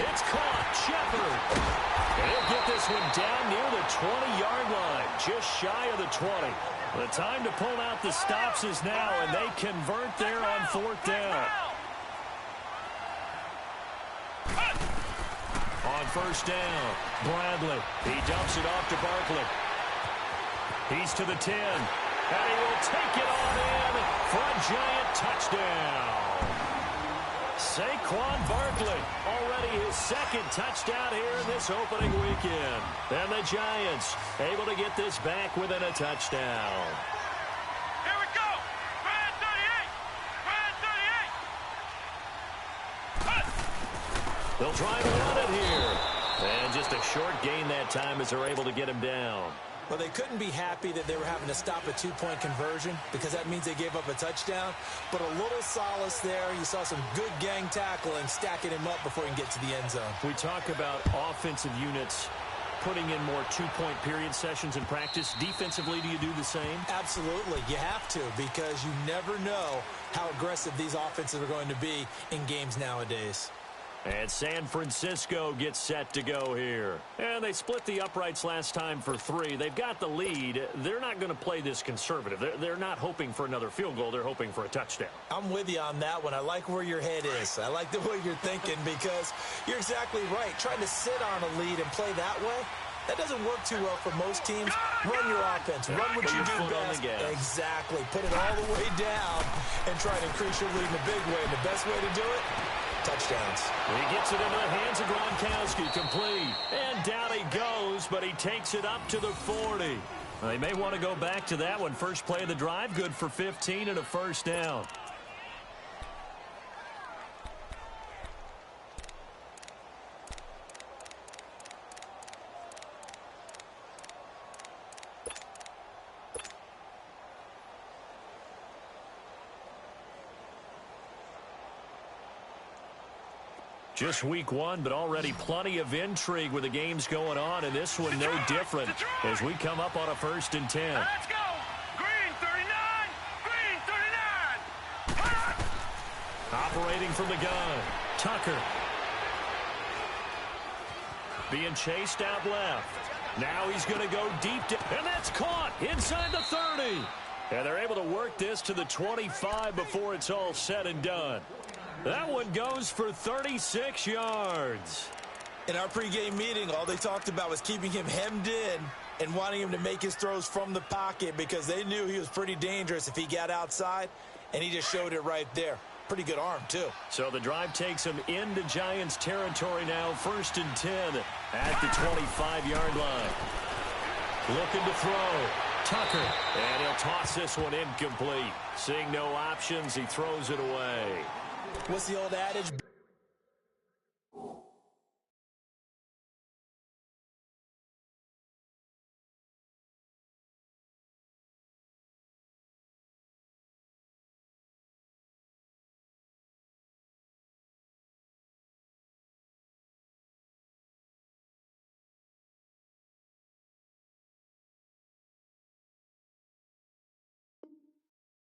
It's caught. Shepard. And he'll get this one down near the 20-yard line, just shy of the 20. The time to pull out the stops is now, and they convert there on fourth down. On first down, Bradley. He dumps it off to Barkley. He's to the 10. And he will take it on in for a giant touchdown. Saquon Barkley, already his second touchdown here in this opening weekend. And the Giants able to get this back within a touchdown.
Here we go. Brad 38. Brad 38.
They'll try to run it here. And just a short gain that time as they're able to get him down.
Well, they couldn't be happy that they were having to stop a two-point conversion because that means they gave up a touchdown. But a little solace there. You saw some good gang tackling, stacking him up before he can get to the end zone.
We talk about offensive units putting in more two-point period sessions in practice. Defensively, do you do the same?
Absolutely. You have to because you never know how aggressive these offenses are going to be in games nowadays.
And San Francisco gets set to go here. And they split the uprights last time for 3. They've got the lead. They're not going to play this conservative. They're not hoping for another field goal. They're hoping for a touchdown.
I'm with you on that one. I like where your head is. I like the way you're thinking because you're exactly right. Trying to sit on a lead and play that way, that doesn't work too well for most teams. Run your offense. Run what you do best. Exactly. Put it all the way down and try to increase your lead in a big way. And the best way to do it, touchdowns.
He gets it into the hands of Gronkowski, complete. And down he goes, but he takes it up to the 40. They may want to go back to that one. First play of the drive, good for 15 and a first down. Just week 1, but already plenty of intrigue with the games going on, and this one no different as we come up on a 1st and 10.
Let's go. Green 39. Green 39.
Operating from the gun, Tucker. Being chased out left. Now he's going to go deep, and that's caught inside the 30. And they're able to work this to the 25 before it's all said and done. That one goes for 36 yards.
In our pregame meeting, all they talked about was keeping him hemmed in and wanting him to make his throws from the pocket because they knew he was pretty dangerous if he got outside, and he just showed it right there. Pretty good arm, too.
So the drive takes him into Giants territory now, 1st and 10 at the 25-yard line. Looking to throw. Tucker. And he'll toss this one incomplete. Seeing no options, he throws it away.
What's the old adage?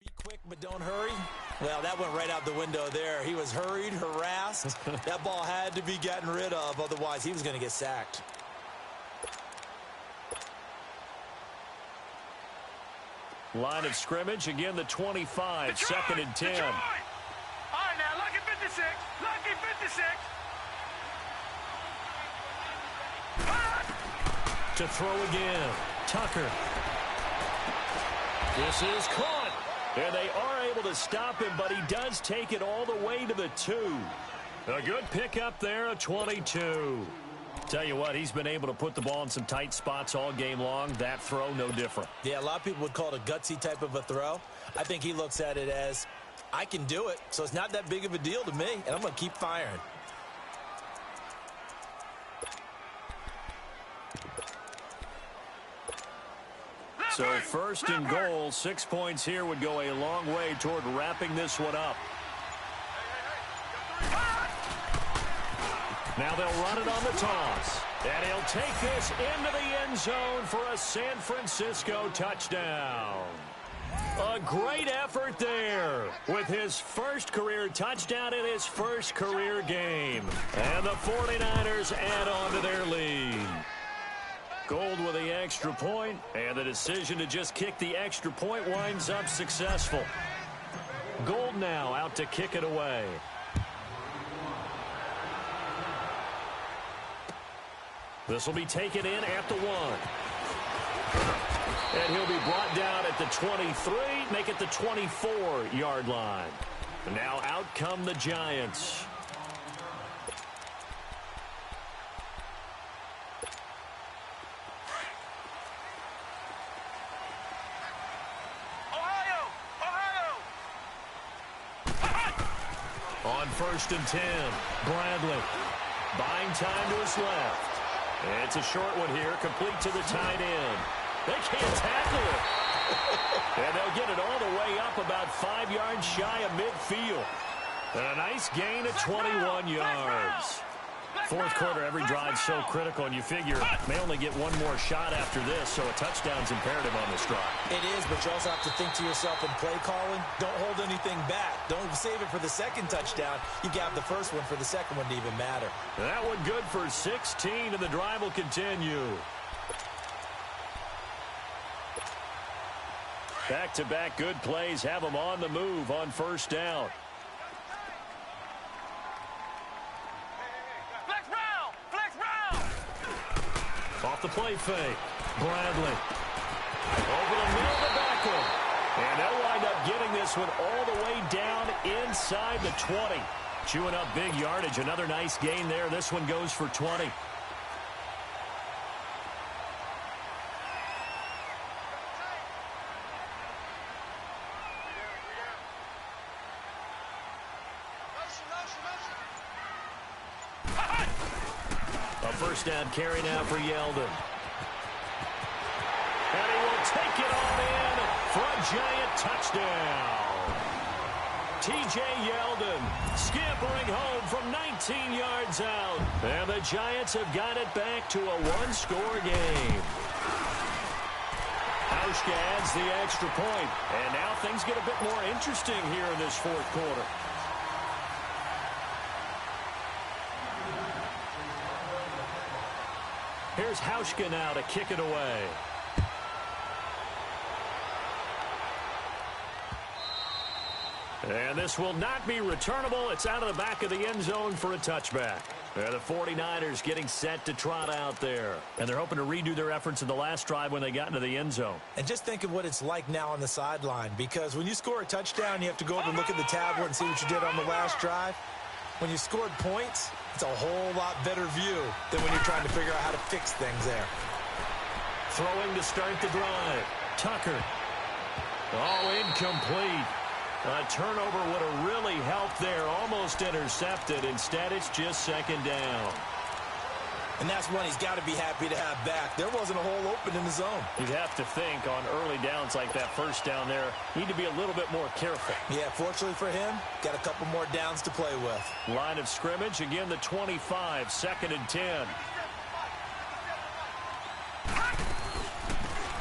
Be quick, but don't hurry. Well, that went right out the window there. He was hurried, harassed. That ball had to be gotten rid of, otherwise he was going to get sacked.
Line of scrimmage, again the 25, 2nd and 10.
All right, now 56. Lucky 56.
To throw again. Tucker. This is caught. And they are able to stop him, but he does take it all the way to the 2. A good pickup there, a 22. Tell you what, he's been able to put the ball in some tight spots all game long. That throw, no different.
Yeah, a lot of people would call it a gutsy type of a throw. I think he looks at it as, I can do it, so it's not that big of a deal to me, and I'm going to keep firing.
So first and goal, 6 points here would go a long way toward wrapping this one up. Now they'll run it on the toss. And he'll take this into the end zone for a San Francisco touchdown. A great effort there with his first career touchdown in his first career game. And the 49ers add on to their lead. Gould with the extra point, and the decision to just kick the extra point winds up successful. Gould now out to kick it away. This will be taken in at the 1. And he'll be brought down at the 23, make it the 24-yard line. And now out come the Giants. On 1st and 10, Bradley buying time to his left. It's a short one here, complete to the tight end. They can't tackle it. And they'll get it all the way up about 5 yards shy of midfield. And a nice gain of 21 yards. Fourth quarter, every drive's so critical, and you figure may only get one more shot after this, so a touchdown's imperative on this drive.
It is, but you also have to think to yourself in play calling, don't hold anything back. Don't save it for the second touchdown. You got the first one for the second one to even matter.
That one good for 16, and the drive will continue. Back-to-back good plays have them on the move on first down. Off the play fake. Bradley. Over the middle of the backfield. And they'll wind up getting this one all the way down inside the 20. Chewing up big yardage. Another nice gain there. This one goes for 20. First down carry now for Yeldon. And he will take it on in for a Giant touchdown. T.J. Yeldon scampering home from 19 yards out. And the Giants have got it back to a one-score game. Hauschka adds the extra point. And now things get a bit more interesting here in this fourth quarter. Here's Hauschka now to kick it away. And this will not be returnable. It's out of the back of the end zone for a touchback. The 49ers getting set to trot out there. And they're hoping to redo their efforts in the last drive when they got into the end zone.
And just think of what it's like now on the sideline. Because when you score a touchdown, you have to go over and look at the tablet and see what you did on the last drive. When you scored points, it's a whole lot better view than when you're trying to figure out how to fix things there.
Throwing to start the drive. Tucker. Oh, incomplete. A turnover would have really helped there. Almost intercepted. Instead, it's just second down.
And that's one he's got to be happy to have back. There wasn't a hole open in the zone.
You'd have to think on early downs like that first down there, need to be a little bit more careful.
Yeah, fortunately for him, got a couple more downs to play with.
Line of scrimmage, again the 25, second and 10.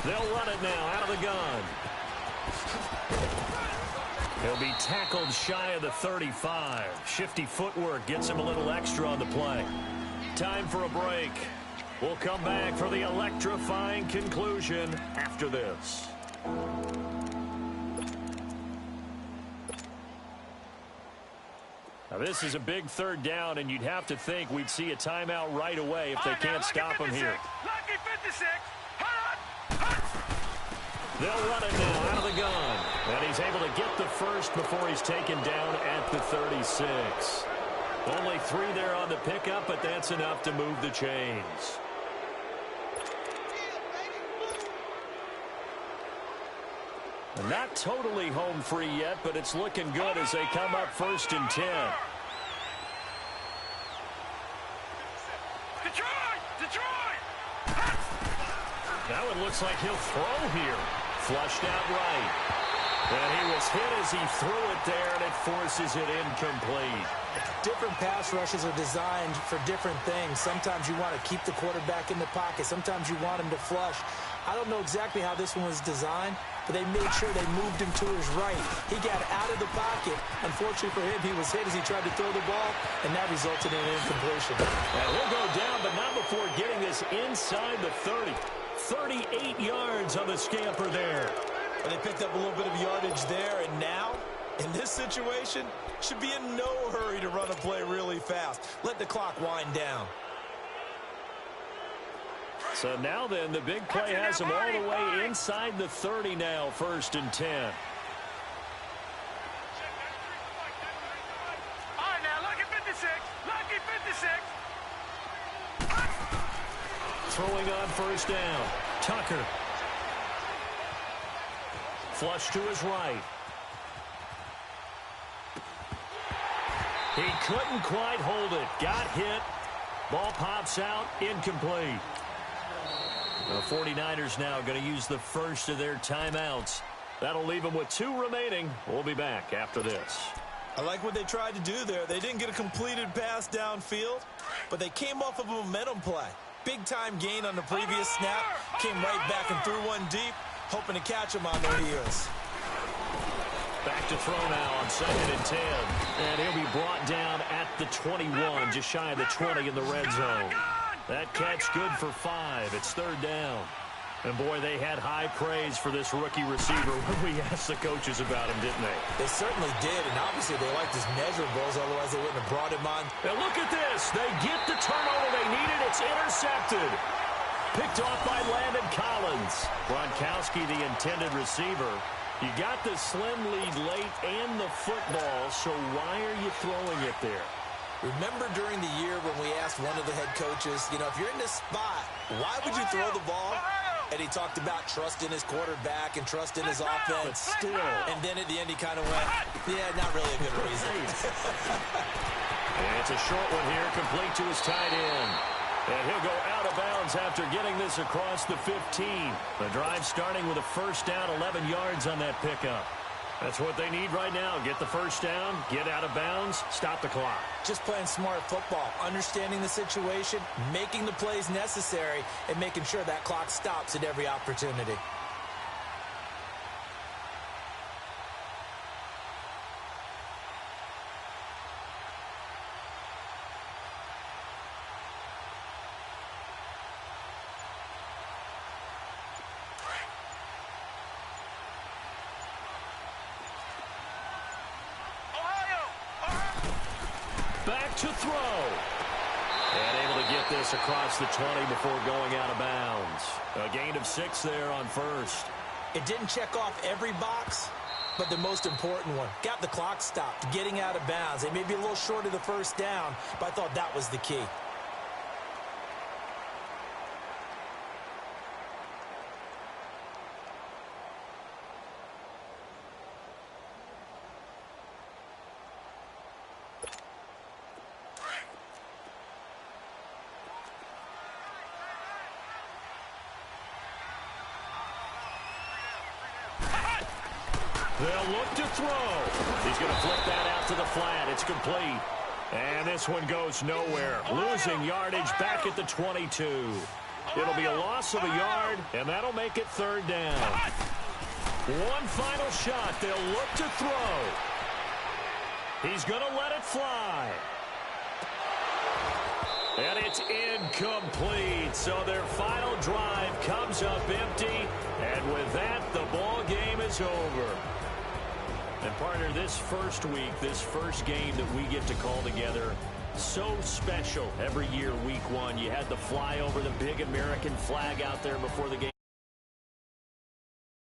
They'll run it now out of the gun. He'll be tackled shy of the 35. Shifty footwork gets him a little extra on the play. Time for a break. We'll come back for the electrifying conclusion after this. Now, this is a big third down, and you'd have to think we'd see a timeout right away if they can't stop him here.
Lucky 56.
They'll run it now out of the gun. And he's able to get the first before he's taken down at the 36. Only 3 there on the pickup, but that's enough to move the chains. Not totally home free yet, but it's looking good as they come up 1st and 10.
Detroit!
Now it looks like he'll throw here. Flushed out right. And he was hit as he threw it there, and it forces it incomplete.
Different pass rushes are designed for different things. Sometimes you want to keep the quarterback in the pocket. Sometimes you want him to flush. I don't know exactly how this one was designed, but they made sure they moved him to his right. He got out of the pocket. Unfortunately for him, he was hit as he tried to throw the ball, and that resulted in an incompletion.
And he'll go down, but not before getting this inside the 30. 38 yards on the scamper there.
And they picked up a little bit of yardage there, and now, in this situation, should be in no hurry to run a play really fast. Let the clock wind down.
So now then, the big play has him all the way inside the 30 now, 1st and 10.
All right, now, lucky 56. Lucky 56.
Throwing on 1st down. Tucker. Flush to his right. He couldn't quite hold it. Got hit. Ball pops out. Incomplete. The 49ers now going to use the first of their timeouts. That'll leave them with 2 remaining. We'll be back after this.
I like what they tried to do there. They didn't get a completed pass downfield, but they came off of a momentum play. Big-time gain on the previous snap. Came right back and threw one deep, hoping to catch him on their heels.
Back to throw now on 2nd and 10. And he'll be brought down at the 21, just shy of the 20 in the red zone. That catch good for 5. It's 3rd down. And, boy, they had high praise for this rookie receiver when we asked the coaches about him, didn't they?
They certainly did, and obviously they liked his measurables, otherwise they wouldn't have brought him on.
And look at this. They get the turnover they needed. It's intercepted. Picked off by Landon Collins. Gronkowski, the intended receiver. You got the slim lead late and the football, so why are you throwing it there?
Remember during the year when we asked one of the head coaches, you know, if you're in this spot, why would you throw the ball? And he talked about trusting his quarterback and trusting his offense.
But still.
And then at the end he kind of went, yeah, not really a good reason.
And it's a short one here, complete to his tight end. And he'll go out of bounds after getting this across the 15. The drive starting with a 1st down, 11 yards on that pickup. That's what they need right now. Get the 1st down, get out of bounds, stop the clock.
Just playing smart football, understanding the situation, making the plays necessary, and making sure that clock stops at every opportunity.
Back to throw. And able to get this across the 20 before going out of bounds. A gain of 6 there on 1st.
It didn't check off every box, but the most important one. Got the clock stopped, getting out of bounds. They may be a little short of the 1st down, but I thought that was the key.
They'll look to throw. He's going to flip that out to the flat. It's complete. And this one goes nowhere. Losing yardage back at the 22. It'll be a loss of a yard, and that'll make it 3rd down. One final shot. They'll look to throw. He's going to let it fly. And it's incomplete. So their final drive comes up empty. And with that, the ball game is over. And Partner, this first week, this first game that we get to call together, so special every year, week one. You had the fly over the big American flag out there before the game.